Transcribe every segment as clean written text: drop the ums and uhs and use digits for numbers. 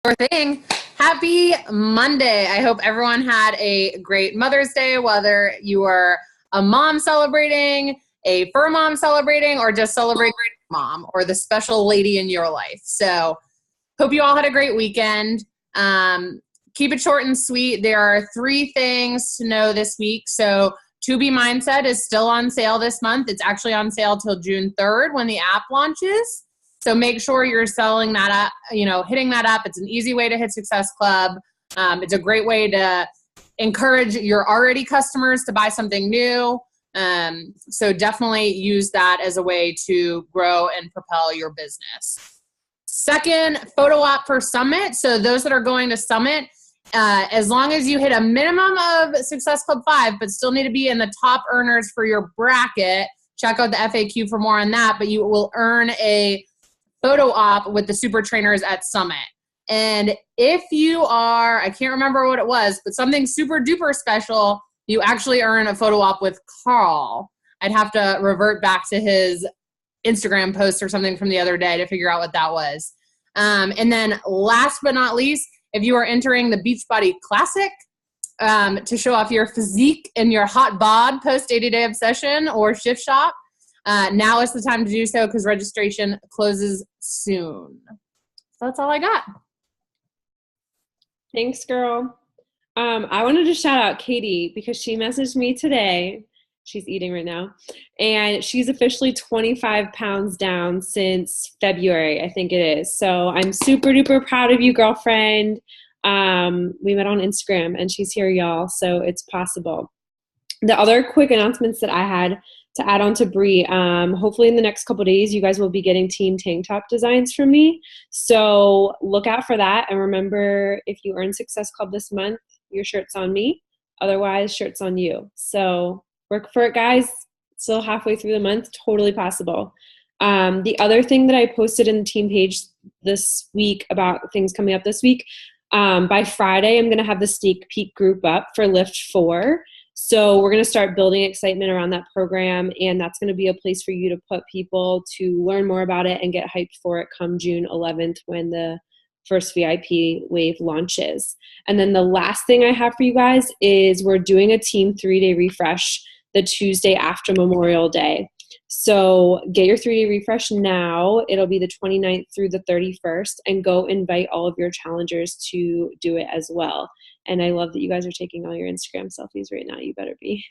Sure thing. Happy Monday. I hope everyone had a great Mother's Day, whether you are a mom celebrating, a fur mom celebrating, or just celebrating mom or the special lady in your life. So hope you all had a great weekend. Keep it short and sweet. There are 3 things to know this week. So To Be Mindset is still on sale this month. It's actually on sale till June 3rd when the app launches. So make sure you're selling that up, hitting that up. It's an easy way to hit Success Club. It's a great way to encourage your already customers to buy something new. So definitely use that as a way to grow and propel your business. Second, photo op for Summit. So those that are going to Summit, as long as you hit a minimum of Success Club 5, but still need to be in the top earners for your bracket, check out the FAQ for more on that, but you will earn a photo op with the super trainers at Summit. And if you are, I can't remember what it was, but something super duper special, you actually earn a photo op with Carl. I'd have to revert back to his Instagram post or something from the other day to figure out what that was. And then last but not least, if you are entering the Beachbody Classic to show off your physique and your hot bod post 80-day obsession or shift shop, now is the time to do so because registration closes soon. So that's all I got. Thanks, girl. I wanted to shout out Katie because she messaged me today. She's eating right now. And she's officially 25 pounds down since February, I think it is. So I'm super duper proud of you, girlfriend. We met on Instagram and she's here, y'all. So it's possible. The other quick announcements that I had to add on to Bree, hopefully in the next couple of days, you guys will be getting team tank top designs from me. So look out for that. And remember, if you earn Success Club this month, your shirt's on me. Otherwise, shirt's on you. So work for it, guys. Still halfway through the month, totally possible. The other thing that I posted in the team page this week about things coming up this week, by Friday, I'm going to have the sneak peek group up for Lift 4. So we're going to start building excitement around that program, and that's going to be a place for you to put people to learn more about it and get hyped for it come June 11th when the first VIP wave launches. And then the last thing I have for you guys is we're doing a team 3-day refresh the Tuesday after Memorial Day. So get your 3-day refresh now. It'll be the 29th through the 31st, and go invite all of your challengers to do it as well. And I love that you guys are taking all your Instagram selfies right now. You better be.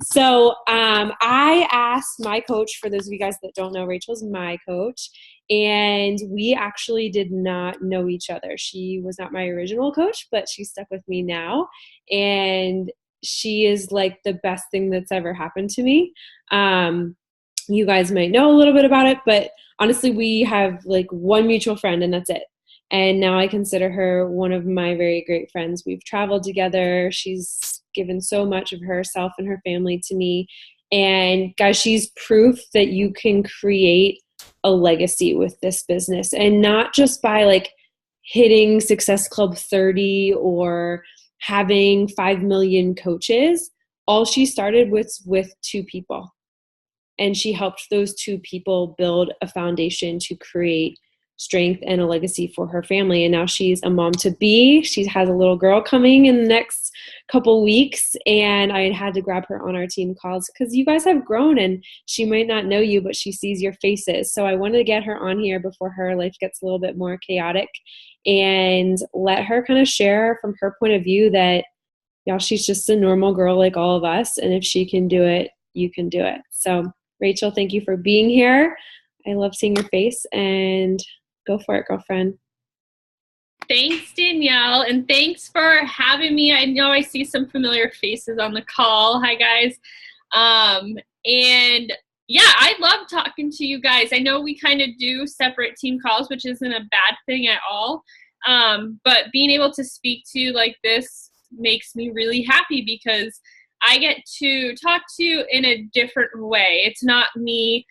So I asked my coach, for those of you guys that don't know, Rachel's my coach, and we actually did not know each other. She was not my original coach, but she's stuck with me now. And she is like the best thing that's ever happened to me. You guys might know a little bit about it, but honestly, we have like one mutual friend and that's it. And now I consider her one of my very great friends. We've traveled together. She's given so much of herself and her family to me. And guys, she's proof that you can create a legacy with this business, and not just by like hitting Success Club 30 or having 5 million coaches. All she started with 2 people. And she helped those 2 people build a foundation to create strength and a legacy for her family. And now she's a mom to be. She has a little girl coming in the next couple weeks. And I had to grab her on our team calls because you guys have grown and she might not know you, but she sees your faces. So I wanted to get her on here before her life gets a little bit more chaotic and let her kind of share from her point of view that, y'all, she's just a normal girl like all of us. And if she can do it, you can do it. So Rachel, thank you for being here. I love seeing your face, and go for it, girlfriend. Thanks, Danielle, and thanks for having me. I know I see some familiar faces on the call. Hi, guys. And yeah, I love talking to you guys. I know we kind of do separate team calls, which isn't a bad thing at all. But being able to speak to you like this makes me really happy because I get to talk to you in a different way. It's not me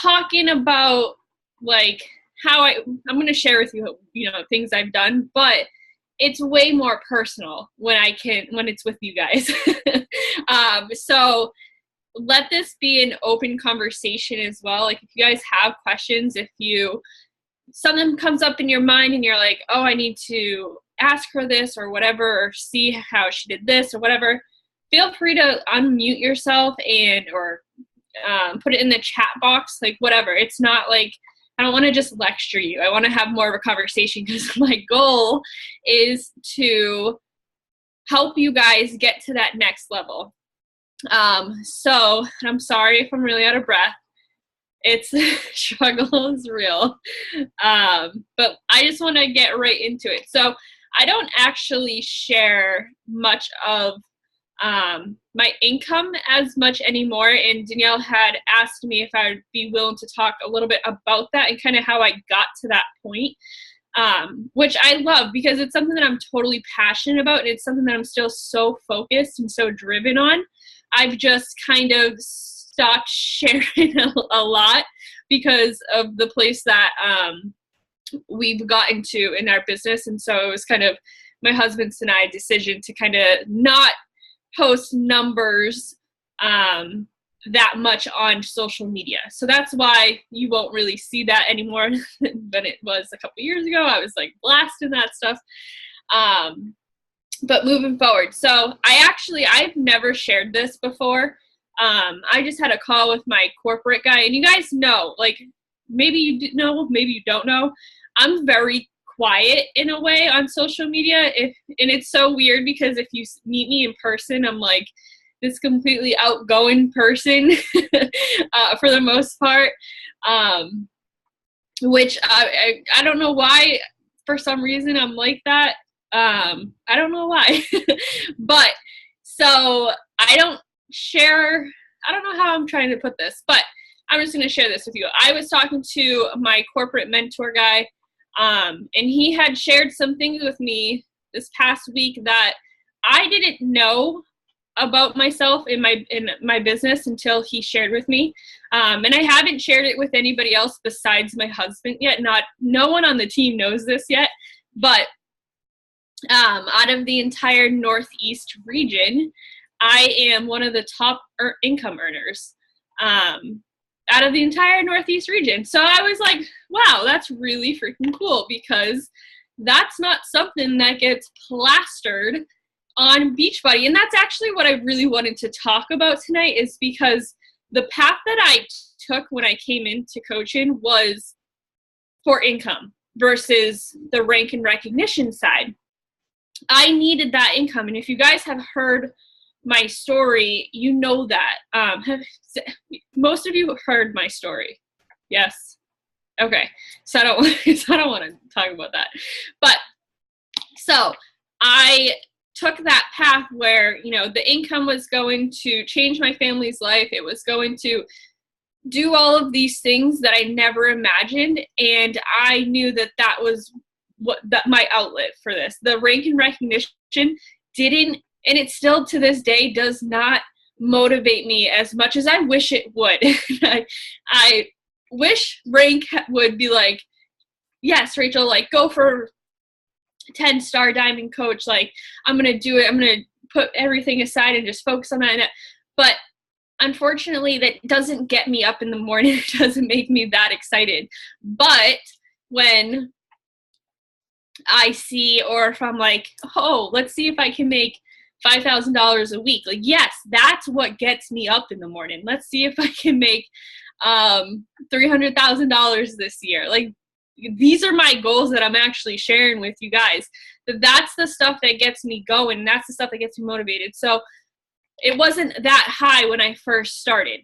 talking about like how I'm going to share with you, things I've done, but it's way more personal when it's with you guys. So let this be an open conversation as well. Like if you guys have questions, if you something comes up in your mind and you're like, oh, I need to ask her this or whatever, or see how she did this or whatever, feel free to unmute yourself or put it in the chat box, like whatever. It's not like, I don't want to just lecture you. I want to have more of a conversation, because my goal is to help you guys get to that next level. So I'm sorry if I'm really out of breath. It's struggle is real. But I just want to get right into it. So I don't actually share much of my income as much anymore. And Danielle had asked me if I would be willing to talk a little bit about that and kind of how I got to that point, which I love, because it's something that I'm totally passionate about. And it's something that I'm still so focused and so driven on. I've just kind of stopped sharing a lot because of the place that we've gotten to in our business. And so it was kind of my husband's and I decision to kind of not post numbers that much on social media. So that's why you won't really see that anymore than it was a couple years ago. I was like blasting that stuff. But moving forward, so I've never shared this before. I just had a call with my corporate guy, and you guys know, like, maybe you know, maybe you don't know, I'm very quiet in a way on social media. And it's so weird, because if you meet me in person, I'm like this completely outgoing person for the most part, which I don't know why. For some reason, I'm like that. I don't know why. But so I don't know how I'm trying to put this, but I'm just going to share this with you. I was talking to my corporate mentor guy, and he had shared some things with me this past week that I didn't know about myself in my business until he shared with me. And I haven't shared it with anybody else besides my husband yet. No one on the team knows this yet, but out of the entire Northeast region, I am one of the top income earners out of the entire Northeast region. So I was like, wow, that's really freaking cool, because that's not something that gets plastered on Beachbody. And that's actually what I really wanted to talk about tonight, is because the path that I took when I came into coaching was for income versus the rank and recognition side. I needed that income. And if you guys have heard my story, you know that. Most of you have heard my story. Yes. Okay. So I don't want to talk about that. But so I took that path where, the income was going to change my family's life. It was going to do all of these things that I never imagined. And I knew that was my outlet for this. The rank and recognition didn't, and it still to this day does not motivate me as much as I wish it would. I wish rank would be like, yes, Rachel, like, go for 10-star diamond coach. Like, I'm going to do it. I'm going to put everything aside and just focus on that. But unfortunately, that doesn't get me up in the morning. It doesn't make me that excited. But when I see, or if I'm like, oh, let's see if I can make $5,000 a week. Like, yes, that's what gets me up in the morning. Let's see if I can make $300,000 this year. Like, these are my goals that I'm actually sharing with you guys. That's the stuff that gets me going. And that's the stuff that gets me motivated. So it wasn't that high when I first started.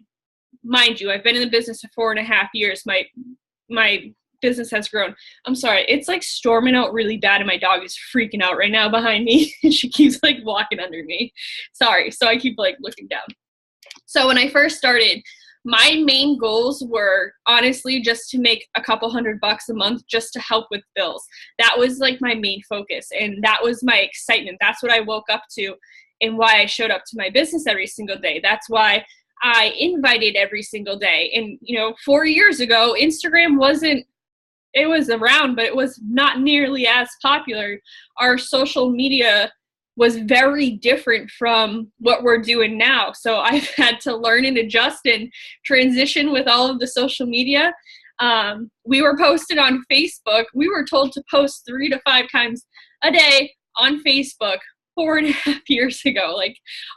Mind you, I've been in the business for 4.5 years. My business has grown. I'm sorry. It's like storming out really bad, and my dog is freaking out right now behind me. She keeps like walking under me. Sorry. So I keep like looking down. So when I first started, my main goals were honestly just to make a couple $100 a month just to help with bills. That was like my main focus, and that was my excitement. That's what I woke up to, and why I showed up to my business every single day. That's why I invited every single day. And 4 years ago, Instagram it was around, but it was not nearly as popular. Our social media was very different from what we're doing now. So I've had to learn and adjust and transition with all of the social media. We were posted on Facebook. We were told to post 3 to 5 times a day on Facebook 4.5 years ago, like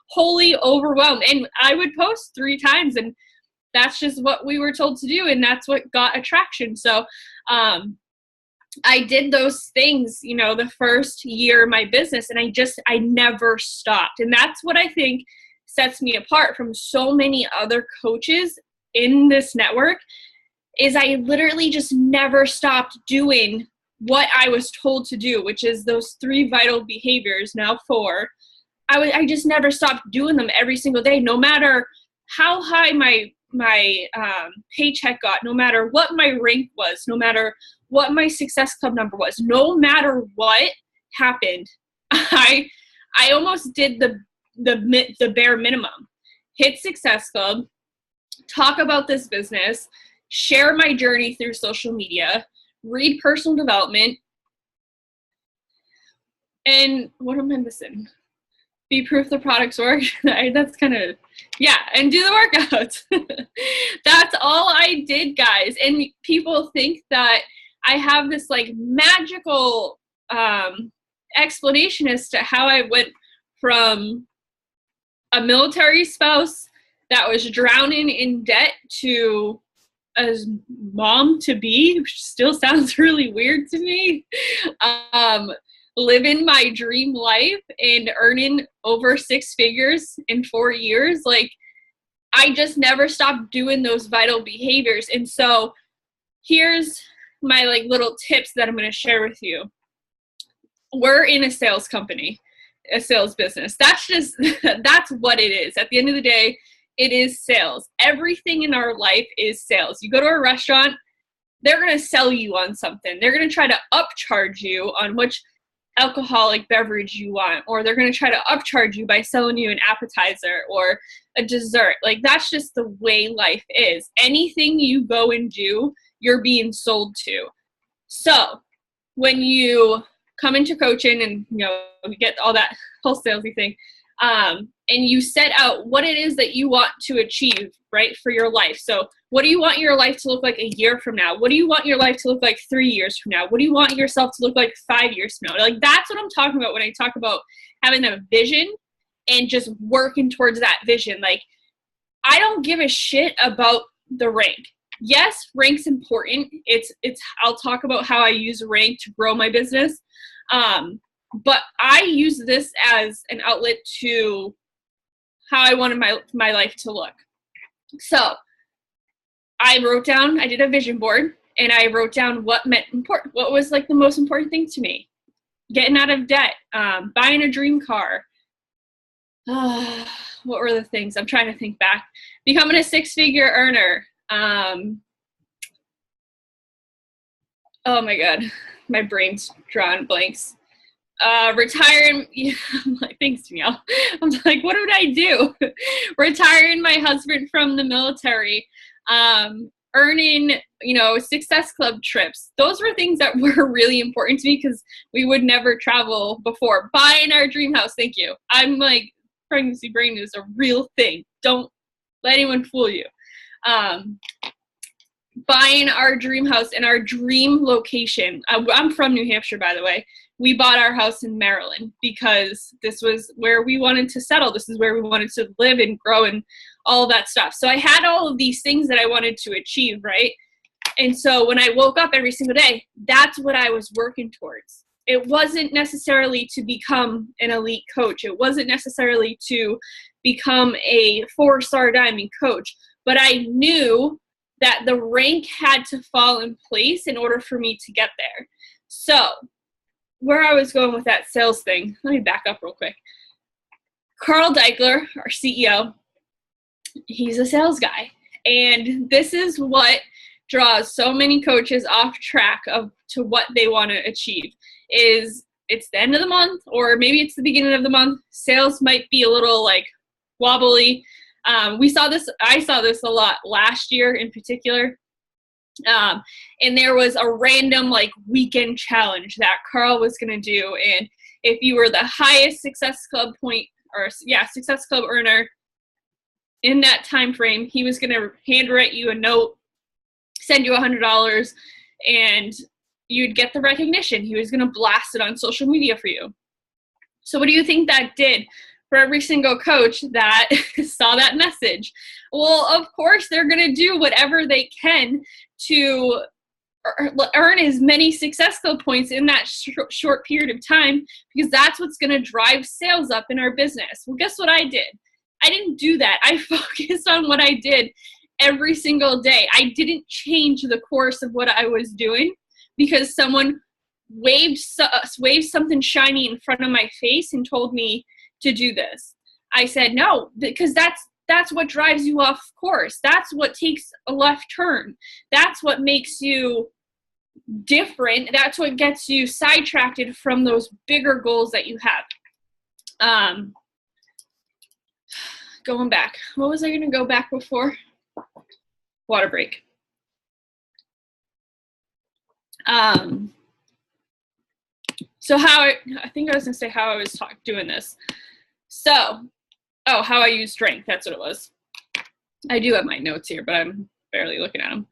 wholly overwhelmed. And I would post 3 times, and that's just what we were told to do. And that's what got attraction. So, I did those things, you know, the first year of my business, and I never stopped. And that's what I think sets me apart from so many other coaches in this network, is I literally just never stopped doing what I was told to do, which is those 3 vital behaviors, now 4. I just never stopped doing them every single day, no matter how high my paycheck got, no matter what my rank was, no matter what my Success Club number was, no matter what happened, I almost did the bare minimum. Hit Success Club, talk about this business, share my journey through social media, read personal development, and what am I missing? Be proof the products work. That's kind of, yeah, and do the workouts. That's all I did, guys. And people think that I have this like magical explanation as to how I went from a military spouse that was drowning in debt to a mom to be, which still sounds really weird to me. Living my dream life and earning over 6 figures in 4 years. Like, I just never stopped doing those vital behaviors. And so here's my like little tips that I'm going to share with you. We're in a sales company, a sales business. That's what it is. At the end of the day, it is sales. Everything in our life is sales. You go to a restaurant, they're going to sell you on something. They're going to try to upcharge you on which alcoholic beverage you want, or they're going to try to upcharge you by selling you an appetizer or a dessert. Like, that's just the way life is. Anything you go and do, you're being sold to. So when you come into coaching and, you know, you get all that whole salesy thing, and you set out what it is that you want to achieve, right, for your life. So what do you want your life to look like a year from now? What do you want your life to look like 3 years from now? What do you want yourself to look like 5 years from now? Like, that's what I'm talking about when I talk about having a vision and just working towards that vision. Like, I don't give a shit about the rank. Yes, rank's important. I'll talk about how I use rank to grow my business. But I use this as an outlet to how I wanted my life to look. So I did a vision board, and I wrote down what meant important, what was like the most important thing to me. Getting out of debt, buying a dream car. What were the things? I'm trying to think back. Becoming a 6-figure earner. Oh my God, my brain's drawing blanks. Retiring, yeah, I'm like, thanks, Danielle. I'm like, what would I do? Retiring my husband from the military, earning, you know, Success Club trips. Those were things that were really important to me because we would never travel before. Buying our dream house, thank you. I'm like, pregnancy brain is a real thing. Don't let anyone fool you. Buying our dream house in our dream location. I'm from New Hampshire, by the way. We bought our house in Maryland because this was where we wanted to settle. This is where we wanted to live and grow and all that stuff. So I had all of these things that I wanted to achieve, right? And so when I woke up every single day, that's what I was working towards. It wasn't necessarily to become an elite coach. It wasn't necessarily to become a 4-star diamond coach. But I knew that the rank had to fall in place in order for me to get there. So where I was going with that sales thing, let me back up real quick. Carl Deichler, our CEO, he's a sales guy. And this is what draws so many coaches off track to what they want to achieve. Is it's the end of the month, or maybe it's the beginning of the month. Sales might be a little like wobbly. I saw this a lot last year in particular. And there was a random like weekend challenge that Carl was going to do. And if you were the highest Success Club Success Club earner in that time frame, he was going to handwrite you a note send you $100 and you'd get the recognition. He was going to blast it on social media for you. So what do you think that did for every single coach that saw that message? Well, of course, they're going to do whatever they can to earn as many Success Club points in that short period of time, because that's what's going to drive sales up in our business. Well, guess what I did? I didn't do that. I focused on what I did every single day. I didn't change the course of what I was doing because someone waved something shiny in front of my face and told me to do this. I said no, because that's what drives you off course. That's what takes a left turn. That's what makes you different. That's what gets you sidetracked from those bigger goals that you have. Going back. What was I going to go back before? Water break. So I think I was going to say how I was doing this. So, how I use strength. That's what it was. I do have my notes here, but I'm barely looking at them.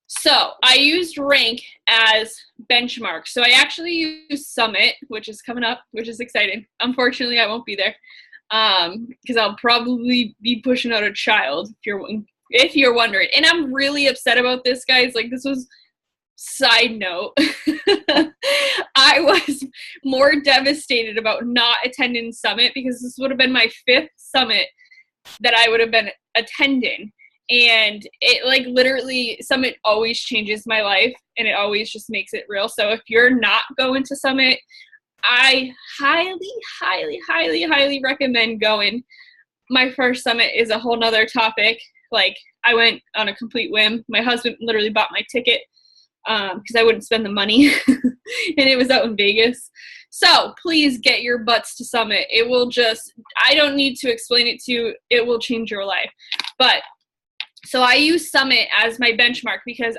So I used rank as benchmark. So I actually use Summit, which is coming up, which is exciting. Unfortunately, I won't be there because I'll probably be pushing out a child if you're wondering. And I'm really upset about this, guys. Like, this was side note. I was more devastated about not attending Summit because this would have been my 5th Summit that I would have been attending. And it, like, literally, Summit always changes my life, and it always just makes it real. So if you're not going to Summit, I highly, highly, highly, highly recommend going. My first Summit is a whole nother topic. Like, I went on a complete whim. My husband literally bought my ticket because I wouldn't spend the money, and it was out in Vegas. So please get your butts to Summit. It will just, I don't need to explain it to you. It will change your life. But so I use Summit as my benchmark because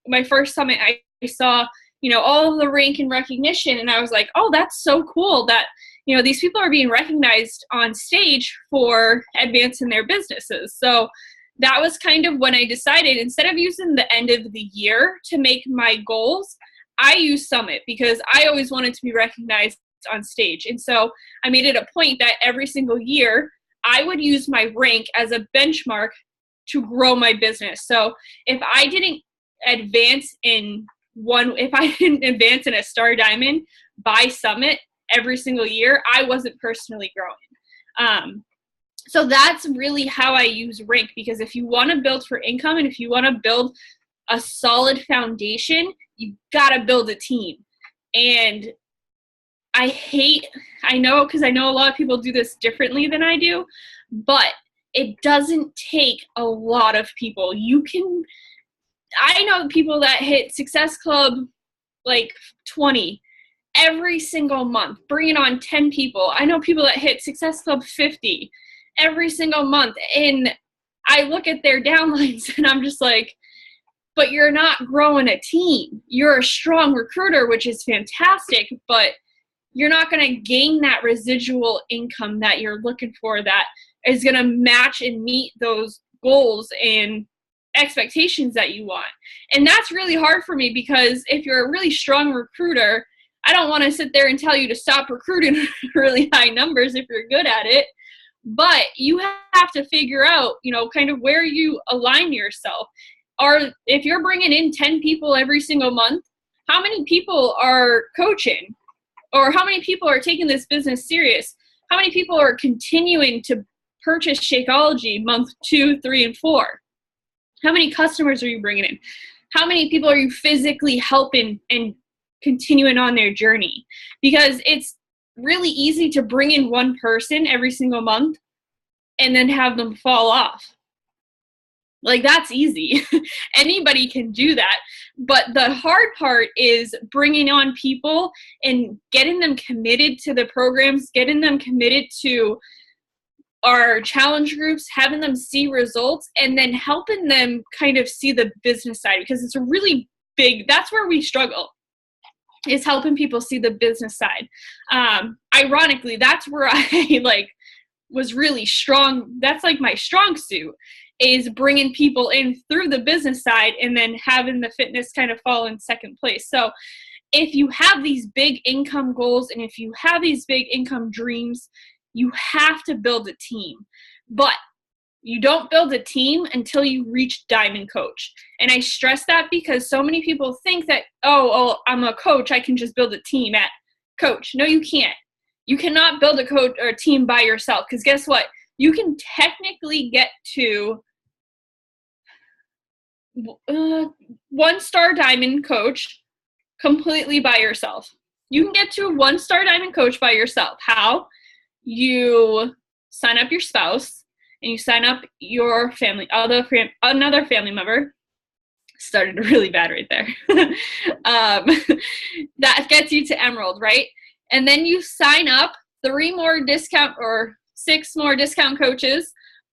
my first Summit, I saw, all of the rank and recognition, and I was like, oh, that's so cool that, these people are being recognized on stage for advancing their businesses. So that was kind of when I decided, instead of using the end of the year to make my goals, I use Summit because I always wanted to be recognized on stage. And so I made it a point that every single year I would use my rank as a benchmark to grow my business. So if I didn't advance in a Star Diamond by Summit every single year, I wasn't personally growing. So that's really how I use rank, because if you want to build for income and if you want to build a solid foundation, you got to build a team. And I know a lot of people do this differently than I do, but it doesn't take a lot of people. I know people that hit Success Club like 20 every single month, bringing on 10 people. I know people that hit Success Club 50 every single month. And I look at their downlines and I'm just like, but you're not growing a team. You're a strong recruiter, which is fantastic, but you're not going to gain that residual income that you're looking for that is going to match and meet those goals and expectations that you want. And that's really hard for me because if you're a really strong recruiter, I don't want to sit there and tell you to stop recruiting really high numbers if you're good at it. But you have to figure out, kind of where you align yourself. Or if you're bringing in 10 people every single month, how many people are coaching? Or how many people are taking this business serious? How many people are continuing to purchase Shakeology month 2, 3, and 4? How many customers are you bringing in? How many people are you physically helping and continuing on their journey? Because it's really easy to bring in one person every single month and then have them fall off. Like, that's easy. Anybody can do that. But the hard part is bringing on people and getting them committed to the programs, getting them committed to our challenge groups, having them see results, and then helping them kind of see the business side, because it's a really big, that's where we struggle, is helping people see the business side. Ironically, that's where I was really strong. That's like my strong suit, is bringing people in through the business side and then having the fitness kind of fall in second place. So if you have these big income goals and if you have these big income dreams, you have to build a team. But you don't build a team until you reach Diamond Coach. And I stress that because so many people think that, oh, I'm a coach, I can just build a team at Coach. No, you can't. You cannot build a coach or a team by yourself, because guess what? You can technically get to 1-star Diamond Coach completely by yourself. You can get to a 1-star Diamond Coach by yourself. How? You sign up your spouse and you sign up your family, another family member. Started really bad right there. That gets you to Emerald, right? And then you sign up 3 more discount or 6 more discount coaches,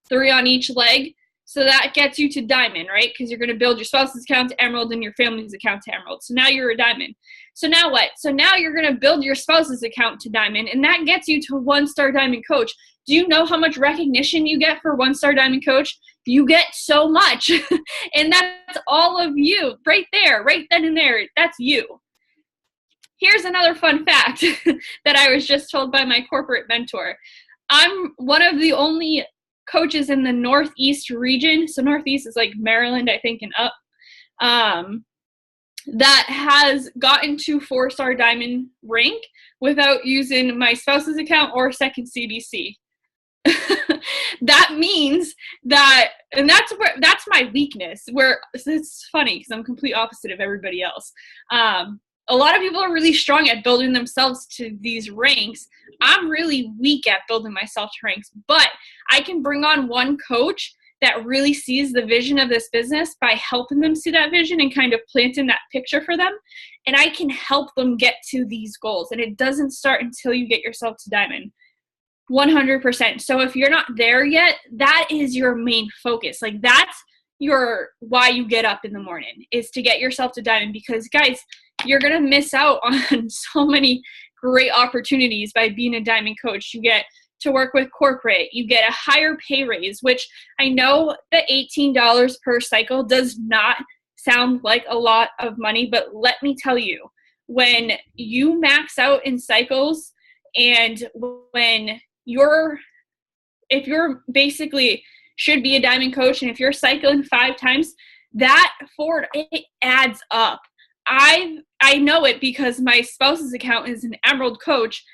3 on each leg. So that gets you to Diamond, right? Because you're going to build your spouse's account to Emerald and your family's account to Emerald. So now you're a Diamond. So now what? So now you're going to build your spouse's account to Diamond, and that gets you to 1-star Diamond Coach. Do you know how much recognition you get for 1-star Diamond Coach? You get so much. And that's all of you right there, right then and there. That's you. Here's another fun fact that I was just told by my corporate mentor. I'm one of the only coaches in the Northeast region, so Northeast is like Maryland, I think, and up, that has gotten to 4-star Diamond rank without using my spouse's account or second CDC. That means that, and that's my weakness, where it's funny because I'm complete opposite of everybody else. A lot of people are really strong at building themselves to these ranks. I'm really weak at building myself to ranks, but I can bring on one coach that really sees the vision of this business by helping them see that vision and kind of planting that picture for them. And I can help them get to these goals. And it doesn't start until you get yourself to Diamond. 100%. So if you're not there yet, that is your main focus. Like, that's why you get up in the morning, is to get yourself to Diamond. Because guys, you're going to miss out on so many great opportunities by being a Diamond Coach. You get to work with corporate. You get a higher pay raise, which I know that $18 per cycle does not sound like a lot of money, but let me tell you, when you max out in cycles, and if you're basically should be a Diamond Coach, and if you're cycling 5 times, that forward, it adds up. I know it because my spouse's account is an Emerald Coach,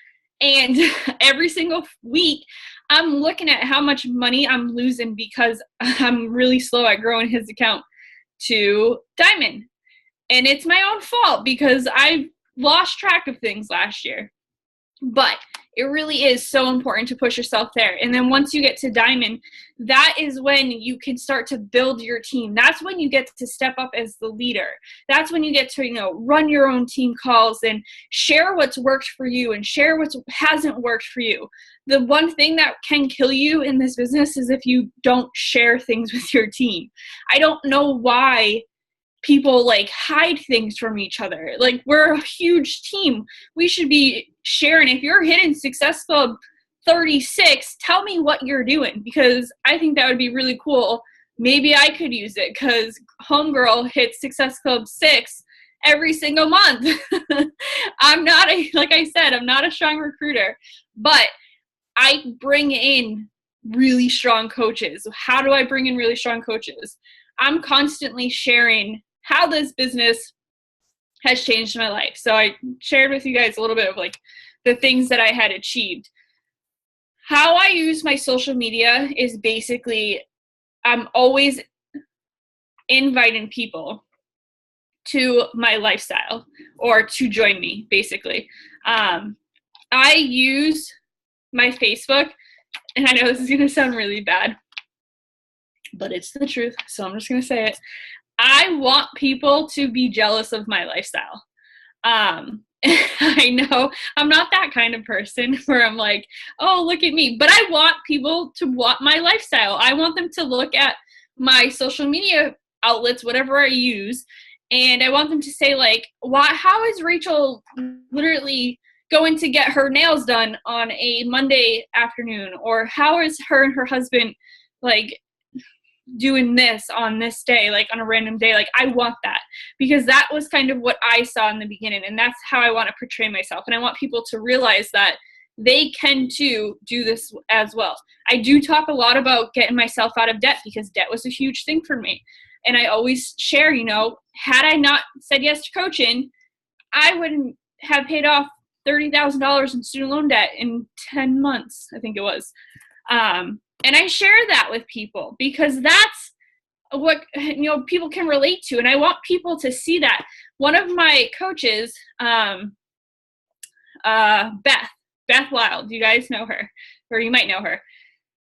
and every single week I'm looking at how much money I'm losing because I'm really slow at growing his account to Diamond. And it's my own fault because I lost track of things last year. But it really is so important to push yourself there. And then once you get to Diamond, that is when you can start to build your team. That's when you get to step up as the leader. That's when you get to, run your own team calls and share what's worked for you and share what hasn't worked for you. The one thing that can kill you in this business is if you don't share things with your team. I don't know why people hide things from each other. We're a huge team. We should be sharing. If you're hitting Success Club 36, tell me what you're doing, because I think that would be really cool. Maybe I could use it because homegirl hits Success Club 6 every single month. I'm not a strong recruiter, but I bring in really strong coaches. How do I bring in really strong coaches? I'm constantly sharing how this business has changed my life. So I shared with you guys a little bit of the things that I had achieved. How I use my social media is basically, I'm always inviting people to my lifestyle or to join me, basically. I use my Facebook, and I know this is going to sound really bad, but it's the truth, so I'm just going to say it. I want people to be jealous of my lifestyle. I know I'm not that kind of person where I'm like, oh, look at me. But I want people to want my lifestyle. I want them to look at my social media outlets, whatever I use, and I want them to say, how is Rachel literally going to get her nails done on a Monday afternoon, or how is her and her husband like doing this on this day, like on a random day. Like, I want that, because that was kind of what I saw in the beginning, and that's how I want to portray myself. And I want people to realize that they can too do this as well. I do talk a lot about getting myself out of debt, because debt was a huge thing for me. And I always share, you know, had I not said yes to coaching, I wouldn't have paid off $30,000 in student loan debt in 10 months, I think it was. And I share that with people, because that's what, you know, people can relate to. And I want people to see that. One of my coaches, Beth Wild, you guys know her, or you might know her.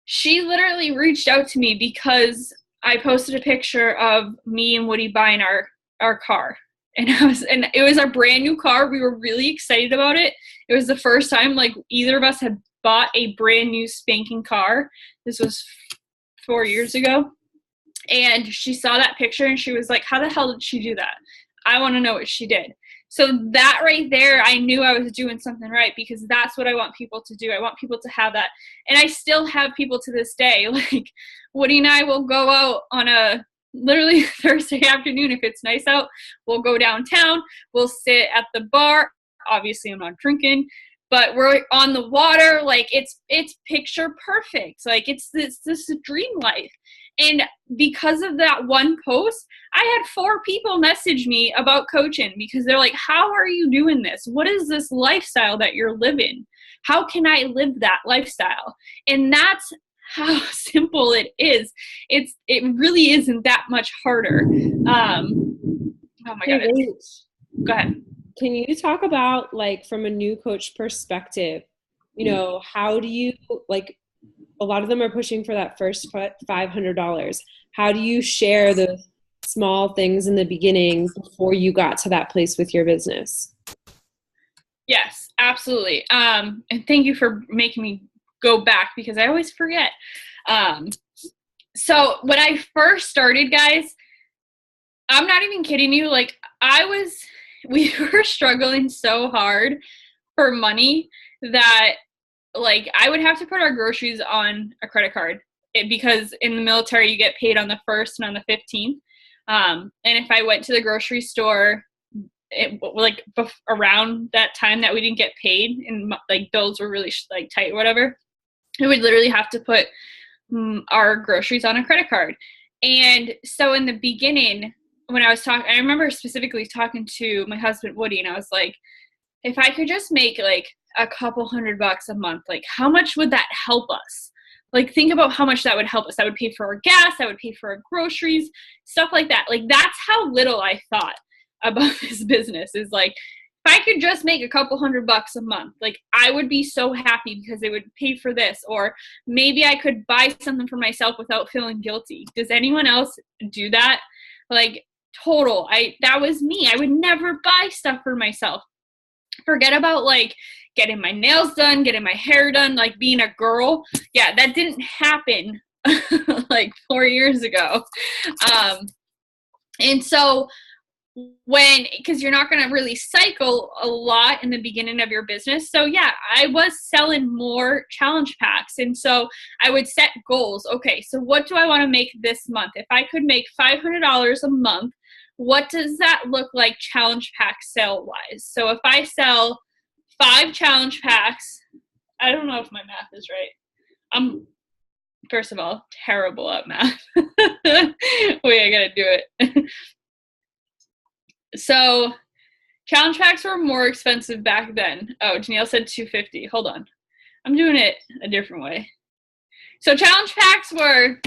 She literally reached out to me because I posted a picture of me and Woody buying our car. And it was our brand new car. We were really excited about it. It was the first time like either of us had bought a brand new spanking car. This was 4 years ago. And she saw that picture and she was like, how the hell did she do that? I want to know what she did. So that right there, I knew I was doing something right, because that's what I want people to do. I want people to have that. And I still have people to this day. Like, Woody and I will go out on a literally Thursday afternoon. If it's nice out, we'll go downtown. We'll sit at the bar. Obviously, I'm not drinking, but we're on the water. Like, it's picture perfect. Like, it's this dream life. And because of that one post, I had 4 people message me about coaching, because they're like, how are you doing this? What is this lifestyle that you're living? How can I live that lifestyle? And that's how simple it is. It really isn't that much harder. Oh my God. Go ahead. Can you talk about, like, from a new coach perspective, you know, how do you, like, a lot of them are pushing for that first $500. How do you share the small things in the beginning before you got to that place with your business? Yes, absolutely. And thank you for making me go back, because I always forget. So when I first started, guys, I'm not even kidding you. Like, we were struggling so hard for money that, like, I would have to put our groceries on a credit card, because in the military you get paid on the 1st and on the 15th. And if I went to the grocery store, around that time that we didn't get paid and like bills were really like tight or whatever, I would literally have to put our groceries on a credit card. And so in the beginning, when I was I remember specifically talking to my husband Woody, and I was like, if I could just make like a couple $100 a month, like, how much would that help us? Like, think about how much that would help us. That would pay for our gas, that would pay for our groceries, stuff like that. Like, that's how little I thought about this business, is like, if I could just make a couple $100 a month, like, I would be so happy, because it would pay for this, or maybe I could buy something for myself without feeling guilty. Does anyone else do that? Like, that was me. I would never buy stuff for myself. Forget about like getting my nails done, getting my hair done, like being a girl. Yeah, that didn't happen like 4 years ago. And so because you're not going to really cycle a lot in the beginning of your business. So yeah, I was selling more challenge packs. And so I would set goals. Okay, so what do I want to make this month? If I could make $500 a month, what does that look like challenge pack sale wise? So if I sell 5 challenge packs, I don't know if my math is right. I'm, first of all, terrible at math. Wait, I gotta do it. So challenge packs were more expensive back then. Oh, Janelle said $250. Hold on. I'm doing it a different way. So challenge packs were,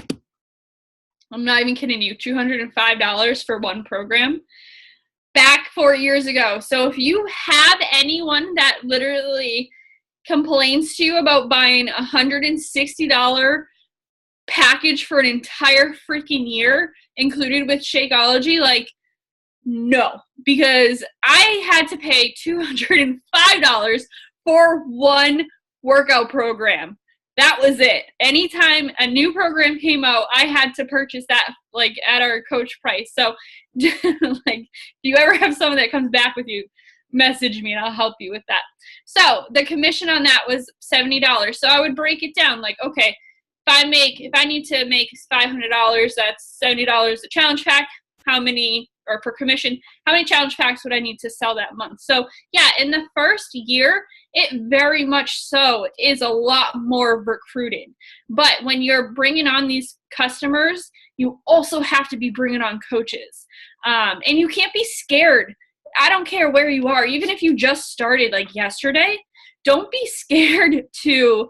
I'm not even kidding you, $205 for one program back 4 years ago. So if you have anyone that literally complains to you about buying a $160 package for an entire freaking year, included with Shakeology, like, no, because I had to pay $205 for one workout program. That was it. Anytime a new program came out, I had to purchase that like at our coach price. So like, if you ever have someone that comes back with you, message me and I'll help you with that. So the commission on that was $70. So I would break it down like, okay, if I need to make $500, that's $70 a challenge pack. How many, or per commission, how many challenge packs would I need to sell that month? So yeah, in the first year, it very much so is a lot more recruiting. But when you're bringing on these customers, you also have to be bringing on coaches. And you can't be scared. I don't care where you are. Even if you just started like yesterday, don't be scared to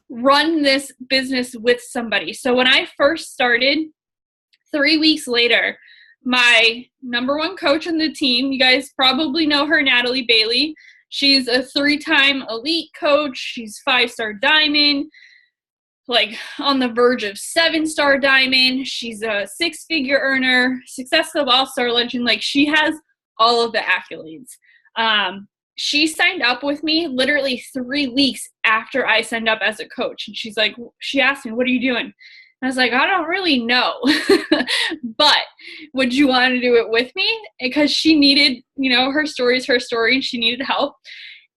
run this business with somebody. So when I first started, 3 weeks later, my number one coach on the team, you guys probably know her, Natalie Bailey. She's a 3-time elite coach. She's 5-star diamond, like on the verge of 7-star diamond. She's a 6-figure earner, Success Club All-Star legend. Like, she has all of the accolades. She signed up with me literally 3 weeks after I signed up as a coach. And she asked me, what are you doing? I was like, I don't really know, but would you want to do it with me? Because she needed, her story is her story and she needed help.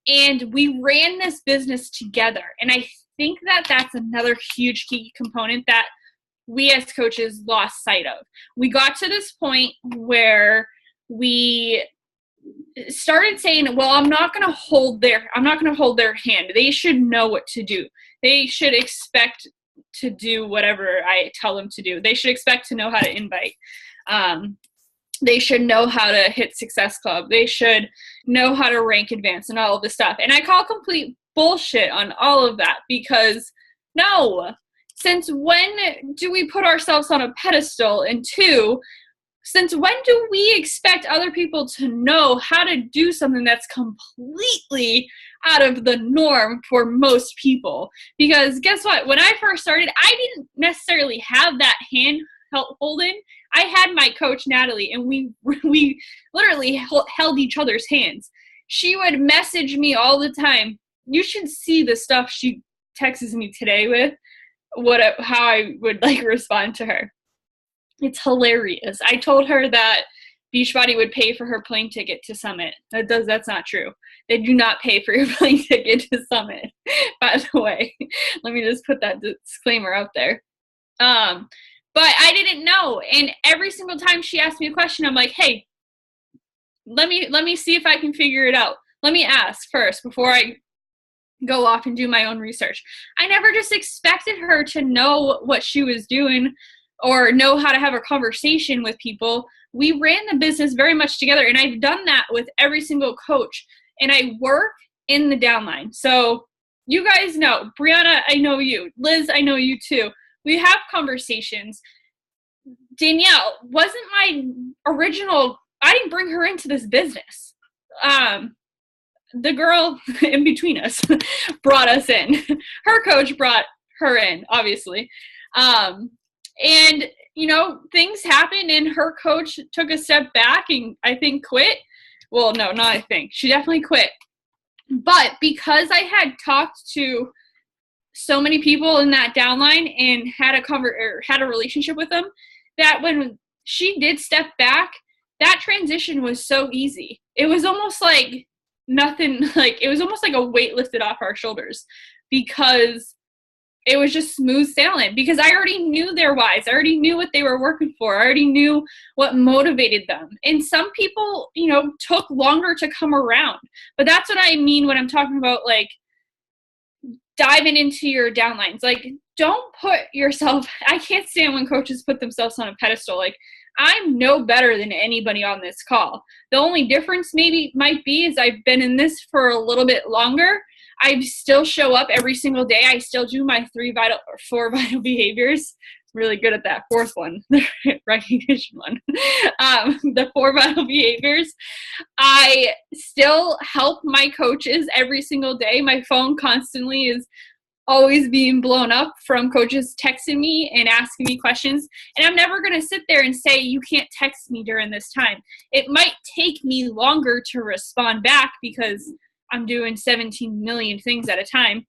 And we ran this business together. And I think that that's another huge key component that we as coaches lost sight of. We got to this point where we started saying, well, I'm not going to hold their hand. They should know what to do. They should expect to do whatever I tell them to do. They should expect to know how to invite. They should know how to hit Success Club. They should know how to rank advance and all of this stuff. And I call complete bullshit on all of that, because no, since when do we put ourselves on a pedestal? And 2, since when do we expect other people to know how to do something that's completely out of the norm for most people? Because guess what? When I first started, I didn't necessarily have that hand holding. I had my coach, Natalie, and we literally held each other's hands. She would message me all the time. You should see the stuff she texts me today with, how I would respond to her. It's hilarious. I told her that Beachbody would pay for her plane ticket to Summit. That's not true. They do not pay for your plane ticket to Summit, by the way. Let me just put that disclaimer out there. But I didn't know. And every single time she asked me a question, I'm like, hey, let me see if I can figure it out. Let me ask first before I go off and do my own research. I never just expected her to know what she was doing or know how to have a conversation with people. We ran the business very much together, and I've done that with every single coach. And I work in the downline. So you guys know, Brianna, I know you. Liz, I know you too. We have conversations. Danielle wasn't my original, I didn't bring her into this business. The girl in between us brought us in. Her coach brought her in, obviously. And, things happened, and her coach took a step back and I think quit. Well, no, not I think. She definitely quit. But because I had talked to so many people in that downline and had a relationship with them, that when she did step back, that transition was so easy. It was almost like nothing, it was almost like a weight lifted off our shoulders, because it was just smooth sailing, because I already knew their whys. I already knew what they were working for. I already knew what motivated them. And some people, took longer to come around. But that's what I mean when I'm talking about, diving into your downlines. Don't put yourself, I can't stand when coaches put themselves on a pedestal. I'm no better than anybody on this call. The only difference might be is I've been in this for a little bit longer. I still show up every single day. I still do my 4 vital behaviors. Really good at that 4th one, the recognition one. The 4 vital behaviors. I still help my coaches every single day. My phone constantly is always being blown up from coaches texting me and asking me questions. And I'm never going to sit there and say, you can't text me during this time. It might take me longer to respond back because I'm doing 17 million things at a time,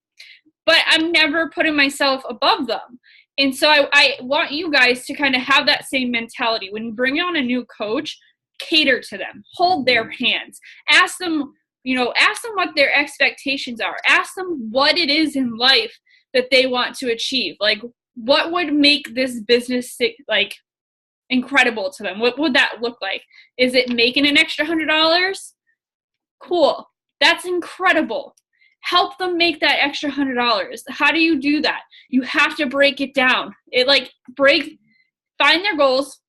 but I'm never putting myself above them. And so I want you guys to kind of have that same mentality. When you bring on a new coach, cater to them, hold their hands, ask them ask them what their expectations are. Ask them what it is in life that they want to achieve. Like, what would make this business like incredible to them? What would that look like? Is it making an extra $100? Cool. That's incredible. Help them make that extra $100. How do you do that? You have to break it down. Find their goals,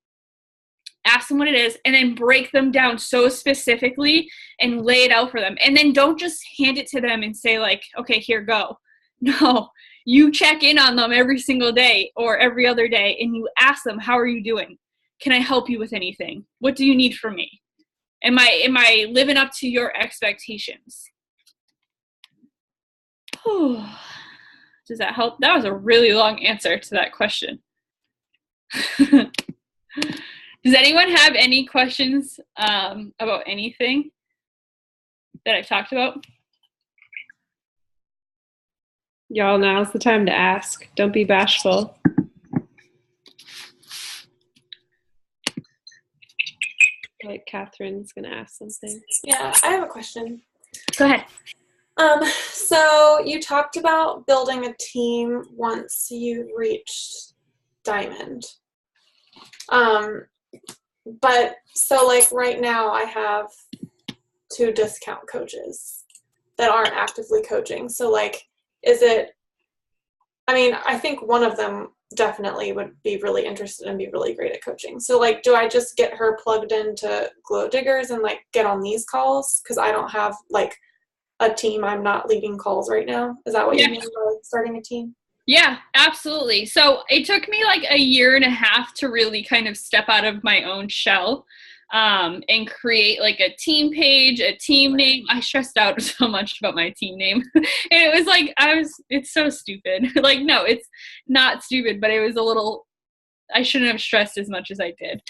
ask them what it is, and then break them down so specifically and lay it out for them. And then don't just hand it to them and say like, okay, here, go. No, you check in on them every single day or every other day, and you ask them, how are you doing? Can I help you with anything? What do you need from me? Am I living up to your expectations? Does that help? That was a really long answer to that question. Does anyone have any questions about anything that I've talked about? Y'all, now's the time to ask. Don't be bashful. Like Catherine's gonna ask something. Yeah, I have a question. Go ahead. So you talked about building a team once you reached Diamond. But so like right now I have 2 discount coaches that aren't actively coaching. So like, I think one of them definitely would be really interested and be really great at coaching. So like, do I just get her plugged into Glow Diggers and like get on these calls? Cause I don't have like a team. I'm not leading calls right now. Is that what you mean by starting a team? Yeah, absolutely. So it took me like a year and a half to really kind of step out of my own shell and create like a team page, a team name. I stressed out so much about my team name. And it was like, it's so stupid. Like, no, it's not stupid, but it was I shouldn't have stressed as much as I did.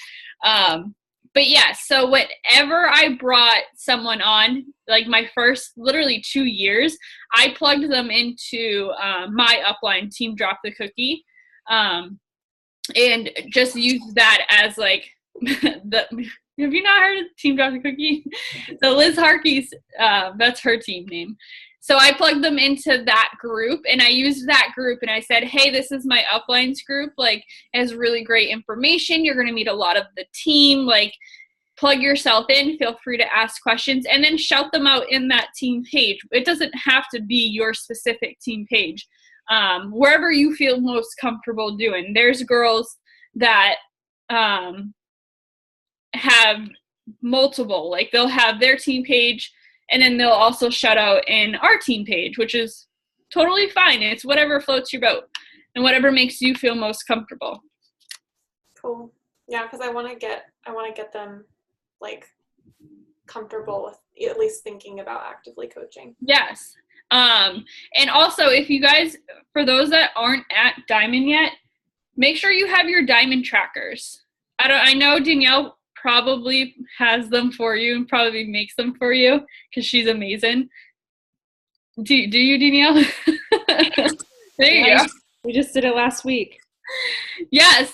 But yeah, so whenever I brought someone on, like my first literally 2 years, I plugged them into my upline, Team Drop the Cookie, and just used that as like have you not heard of Team Drop the Cookie? So Liz Harkey's, that's her team name. So I plugged them into that group, and I used that group, and I said, hey, this is my uplines group. Like, it has really great information. You're going to meet a lot of the team. Like, plug yourself in. Feel free to ask questions, and then shout them out in that team page. It doesn't have to be your specific team page. Wherever you feel most comfortable doing. There's girls that have multiple. Like, they'll have their team page, and then they'll also shout out in our team page, which is totally fine. It's whatever floats your boat and whatever makes you feel most comfortable. Cool. Yeah, because I want to get them like comfortable with at least thinking about actively coaching. Yes. And also, if you guys, for those that aren't at Diamond yet, make sure you have your Diamond trackers. I know Danielle probably has them for you and probably makes them for you because she's amazing. Do you, Danielle? There you go. We just did it last week. Yes.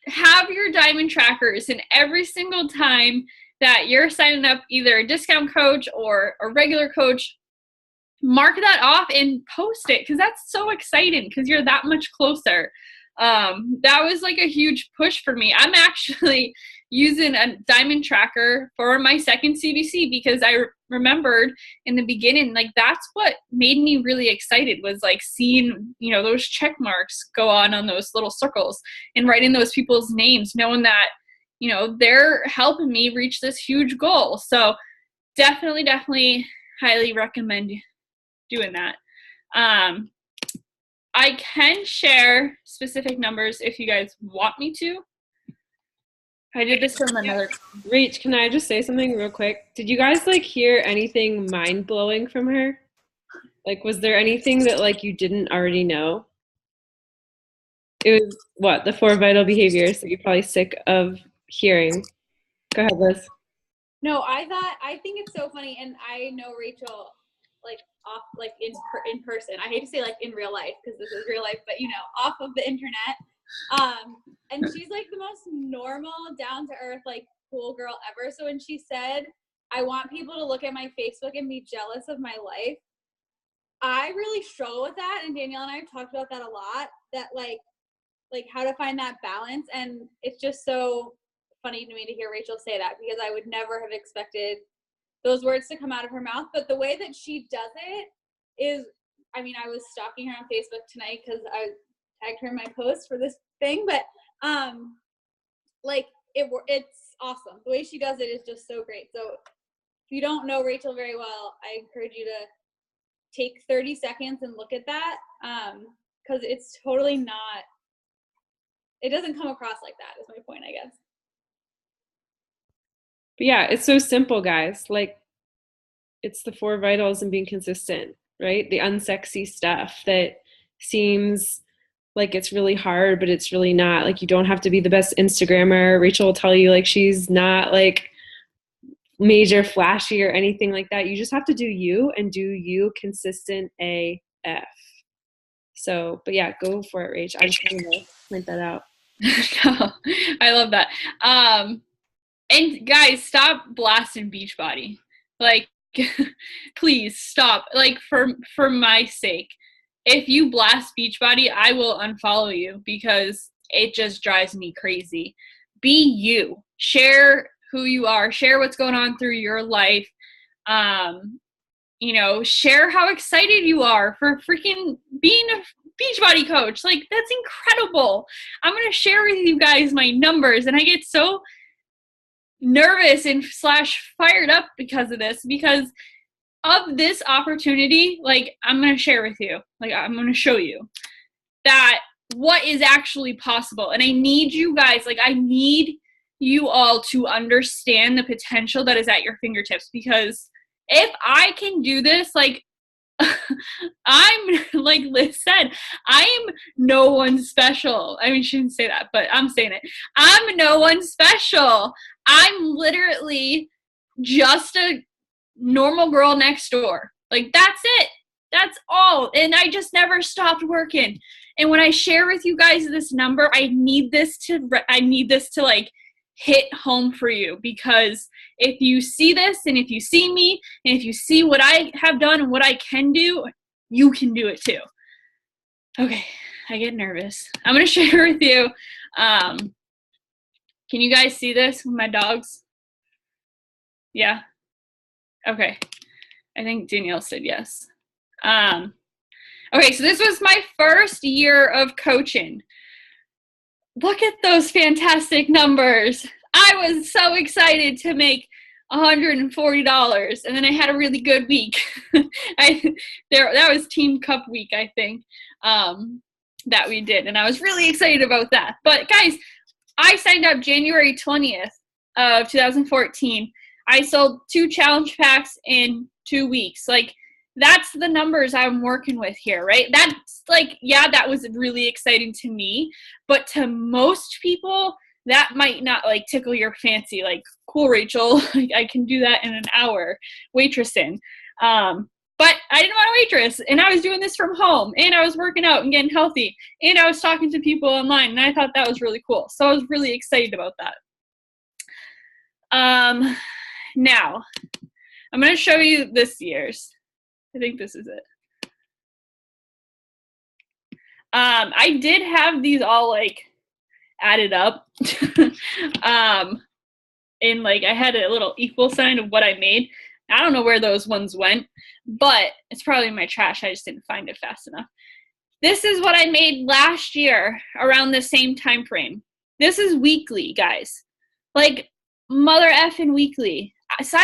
Have your Diamond trackers, and every single time that you're signing up either a discount coach or a regular coach, mark that off and post it, because that's so exciting because you're that much closer. That was like a huge push for me. I'm actually using a Diamond tracker for my second CBC because I remembered in the beginning, like, that's what made me really excited, was like seeing, those check marks go on those little circles and writing those people's names, knowing that, they're helping me reach this huge goal. So definitely highly recommend doing that. I can share specific numbers if you guys want me to. I did this from another. Rach, can I just say something real quick? Did you guys hear anything mind-blowing from her? Was there anything that you didn't already know? It was what? The 4 vital behaviors that you're probably sick of hearing. Go ahead, Liz. No, I think it's so funny, and I know Rachel off in person. I hate to say in real life because this is real life, but off of the internet. And she's the most normal, down to earth, cool girl ever. So when she said, I want people to look at my Facebook and be jealous of my life. I really struggle with that, and Danielle and I have talked about that a lot, that like how to find that balance. And it's just so funny to me to hear Rachel say that, because I would never have expected those words to come out of her mouth. But the way that she does it is, I mean, I was stalking her on Facebook tonight because I tagged her in my post for this thing, but like it's awesome. The way she does it is just so great. So if you don't know Rachel very well, I encourage you to take 30 seconds and look at that, because it's totally not, it doesn't come across like that, is my point, I guess. But yeah, it's so simple, guys. Like, it's the 4 vitals and being consistent, right? The unsexy stuff that seems like it's really hard, but it's really not. Like, you don't have to be the best Instagrammer. Rachel will tell you, like, she's not like major flashy or anything like that. You just have to do you, and do you consistent AF. So, but yeah, go for it, Rach. I just want to point that out. I love that. And guys, stop blasting Beachbody. Like, please stop. Like, for my sake, if you blast Beachbody, I will unfollow you, because it just drives me crazy. Be you. Share who you are. Share what's going on through your life. You know, share how excited you are for freaking being a Beachbody coach. Like, that's incredible. I'm going to share with you guys my numbers, and I get so nervous and / fired up because of this, because of this opportunity. Like, I'm going to share with you, like, I'm going to show you that what is actually possible. And I need you guys, like, I need you all to understand the potential that is at your fingertips, because if I can do this, like, I'm, like Liz said, I'm no one special. I mean, she didn't say that, but I'm saying it. I'm no one special. I'm literally just a normal girl next door. Like, that's it. That's all. And I just never stopped working. And when I share with you guys this number, I need this to like hit home for you, because if you see this, and if you see me, and if you see what I have done and what I can do, you can do it too. Okay, I get nervous. I'm going to share with you. Can you guys see this with my dogs? Yeah? Okay. I think Danielle said yes. Okay, so this was my first year of coaching. Look at those fantastic numbers. I was so excited to make $140, and then I had a really good week. That was Team Cup week, I think, that we did, and I was really excited about that. But guys, I signed up January 20th of 2014. I sold 2 challenge packs in 2 weeks. Like, that's the numbers I'm working with here, right? That's like, yeah, that was really exciting to me, but to most people, that might not like tickle your fancy. Like, cool, Rachel, I can do that in an hour waitressing. But I didn't want to waitress, and I was doing this from home, and I was working out and getting healthy, and I was talking to people online, and I thought that was really cool. So I was really excited about that. Now, I'm going to show you this year's. I think this is it. I did have these all like added up. And like I had a little equal sign of what I made. I don't know where those ones went, but it's probably in my trash. I just didn't find it fast enough. This is what I made last year around the same time frame. This is weekly, guys. Like, mother effing weekly. So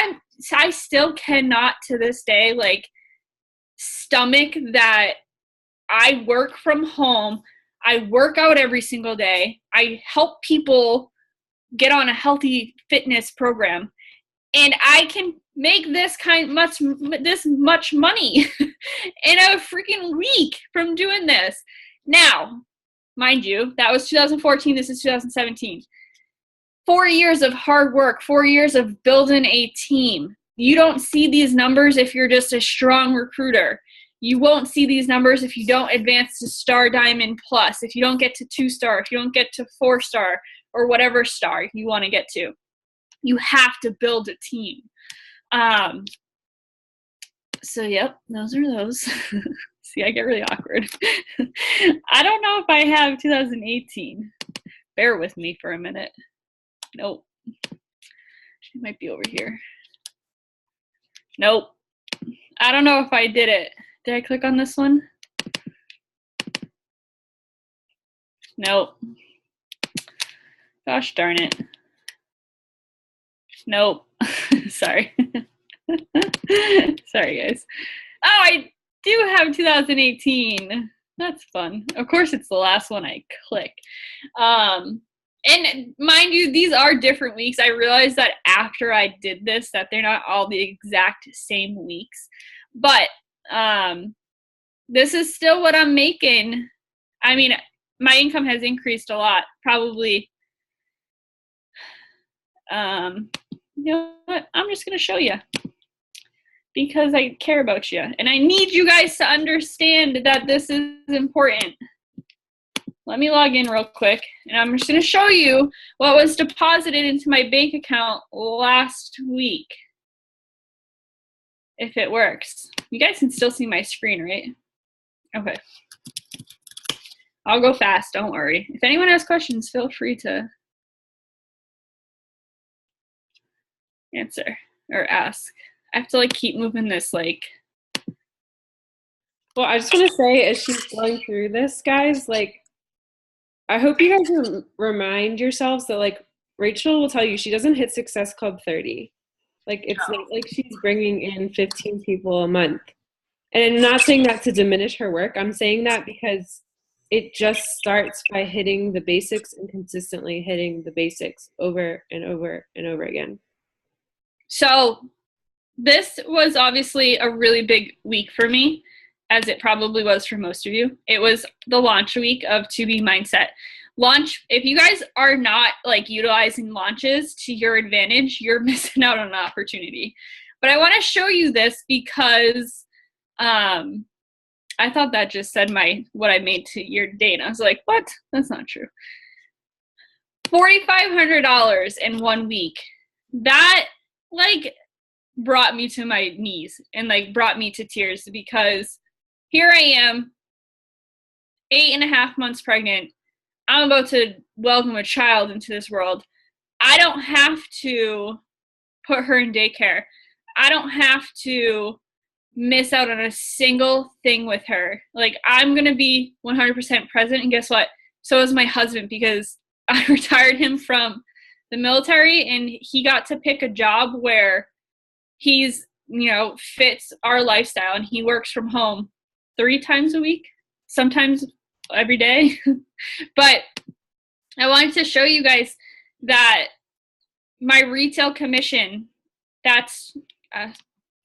I still cannot to this day like stomach that I work from home. I work out every single day. I help people get on a healthy fitness program, and I can make this much money in a freaking week from doing this. Now, mind you, that was 2014. This is 2017. 4 years of hard work, 4 years of building a team. You don't see these numbers if you're just a strong recruiter. You won't see these numbers if you don't advance to Star Diamond Plus, if you don't get to 2-star, if you don't get to 4-star, or whatever star you want to get to. You have to build a team. So yep, those are those. See, I get really awkward. I don't know if I have 2018. Bear with me for a minute. Nope. She might be over here. Nope. I don't know if I did it. Did I click on this one? Nope. Gosh darn it. Nope. Sorry. Sorry, guys. Oh, I do have 2018. That's fun. Of course, it's the last one I click. And mind you, these are different weeks. I realized that after I did this, that they're not all the exact same weeks. But this is still what I'm making. I mean, my income has increased a lot. Probably, you know what? I'm just going to show you. Because I care about you. And I need you guys to understand that this is important. Let me log in real quick. And I'm just going to show you what was deposited into my bank account last week. If it works. You guys can still see my screen, right? Okay. I'll go fast, don't worry. If anyone has questions, feel free to answer or ask. I have to like keep moving this like. Well, I just want to say, as she's going through this, guys, like, I hope you guys remind yourselves that, like, Rachel will tell you she doesn't hit Success Club 30. Like, it's not like she's bringing in 15 people a month. And I'm not saying that to diminish her work. I'm saying that because it just starts by hitting the basics and consistently hitting the basics over and over and over again. So this was obviously a really big week for me, as it probably was for most of you. It was the launch week of To Be Mindset. Launch, if you guys are not like utilizing launches to your advantage, you're missing out on an opportunity. But I want to show you this because I thought that just said what I made to year to date. I was like, what? That's not true. $4,500 in 1 week. That like brought me to my knees and like brought me to tears, because here I am, 8.5 months pregnant. I'm about to welcome a child into this world. I don't have to put her in daycare. I don't have to miss out on a single thing with her. Like, I'm going to be 100% present. And guess what? So is my husband, because I retired him from the military and he got to pick a job where he's, you know, fits our lifestyle, and he works from home 3 times a week, sometimes every day. But I wanted to show you guys that my retail commission, that's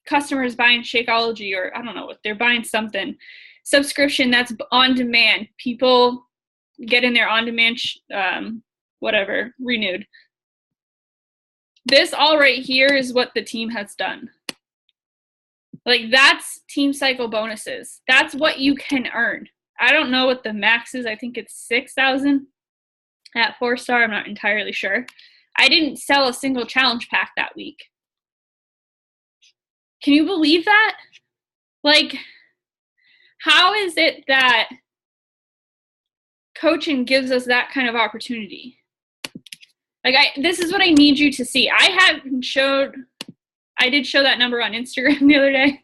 customers buying Shakeology, or I don't know what they're buying, something subscription that's on demand. People get in their on demand whatever renewed. This all right here is what the team has done. Like, that's team cycle bonuses. That's what you can earn. I don't know what the max is. I think it's 6,000 at 4-star. I'm not entirely sure. I didn't sell a single challenge pack that week. Can you believe that? Like, how is it that coaching gives us that kind of opportunity? Like, this is what I need you to see. I did show that number on Instagram the other day,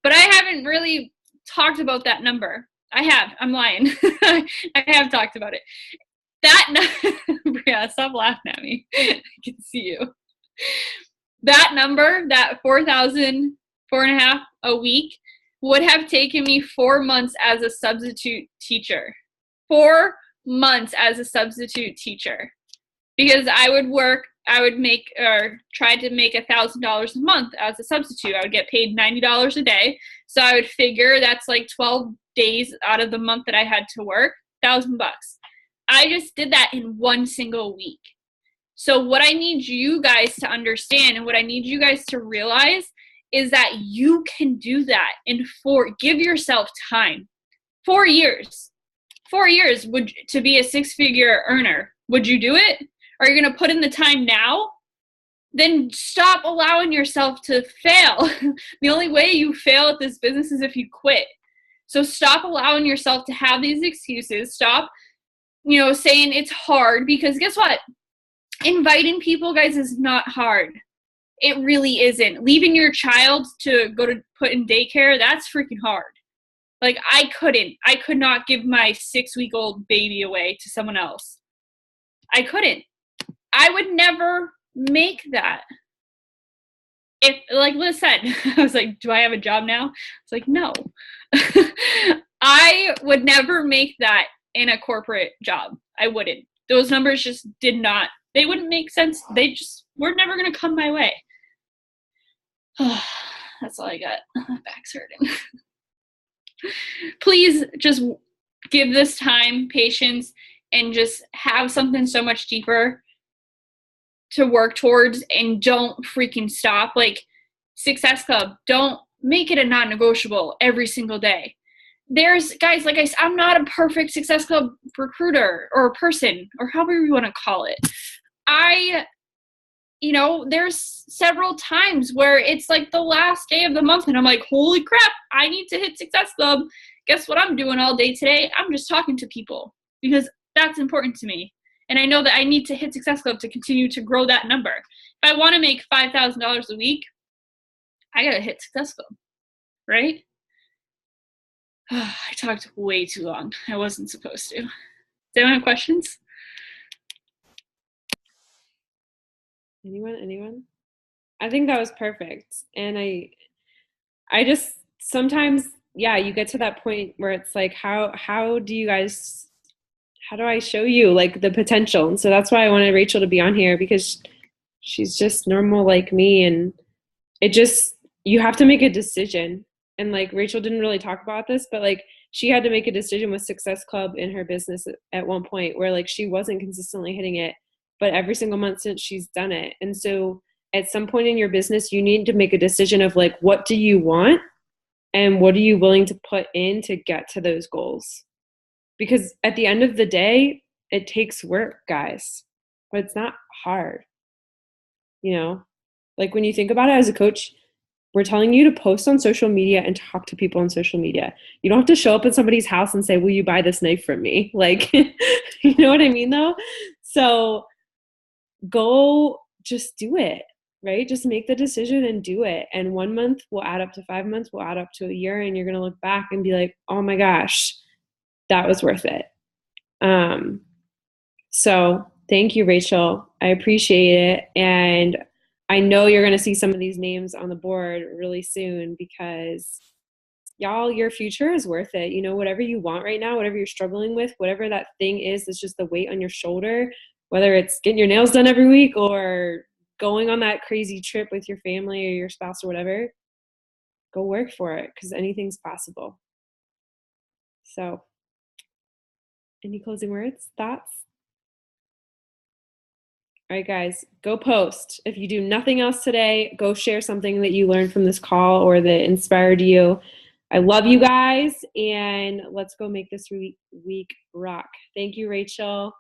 but I haven't really talked about that number. I'm lying. I have talked about it. Bria, stop laughing at me. I can see you. That number, that 4,000, 4.5 a week, would have taken me 4 months as a substitute teacher. 4 months as a substitute teacher. Because I would make, or try to make $1,000 a month as a substitute. I would get paid $90 a day. So I would figure that's like 12 days out of the month that I had to work, $1,000. I just did that in 1 single week. So what I need you guys to understand, and what I need you guys to realize, is that you can do that in give yourself time. 4 years. 4 years to be a 6-figure earner. Would you do it? Are you going to put in the time now? then stop allowing yourself to fail. The only way you fail at this business is if you quit. So stop allowing yourself to have these excuses. Stop, saying it's hard, because guess what? Inviting people, guys, is not hard. It really isn't. Leaving your child to go to put in daycare, that's freaking hard. Like, I could not give my 6-week-old baby away to someone else. I couldn't. I would never make that. If, like Liz said, I was like, do I have a job now? It's like, no. I would never make that in a corporate job. I wouldn't. Those numbers just they wouldn't make sense. They just were never going to come my way. That's all I got. My back's hurting. Please just give this time, patience, and just have something so much deeper to work towards, and don't freaking stop. Like, Success Club, don't make it a non-negotiable every single day. There's, guys, like I said, I'm not a perfect Success Club recruiter or person, or however you want to call it. There's several times where it's like the last day of the month and I'm like, holy crap, I need to hit Success Club. Guess what I'm doing all day today? I'm just talking to people, because that's important to me. And I know that I need to hit Success Club to continue to grow that number. If I want to make $5,000 a week, I got to hit Success Club, right? I talked way too long. I wasn't supposed to. Does anyone have questions? Anyone? I think that was perfect. And I just sometimes, you get to that point where it's like, how do I show you like the potential? And so that's why I wanted Rachel to be on here, because she's just normal like me. And you have to make a decision. And like Rachel didn't really talk about this, but like she had to make a decision with Success Club in her business at one point where like she wasn't consistently hitting it, but every single month since she's done it. And so at some point in your business, you need to make a decision of like, what do you want and what are you willing to put in to get to those goals? Because at the end of the day, it takes work, guys, but it's not hard. Like when you think about it as a coach, we're telling you to post on social media and talk to people on social media. You don't have to show up at somebody's house and say, will you buy this knife from me? Like, you know what I mean though? So go just do it, right? Just make the decision and do it. And 1 month will add up to 5 months, will add up to a year. And you're going to look back and be like, oh my gosh, that was worth it. So thank you, Rachel. I appreciate it. And I know you're going to see some of these names on the board really soon, because y'all, your future is worth it. Whatever you want right now, whatever you're struggling with, whatever that thing is that's just the weight on your shoulder, whether it's getting your nails done every week or going on that crazy trip with your family or your spouse or whatever, go work for it, because anything's possible. So, any closing words, thoughts? All right, guys, go post. If you do nothing else today, go share something that you learned from this call or that inspired you. I love you guys, and let's go make this week rock. Thank you, Rachel.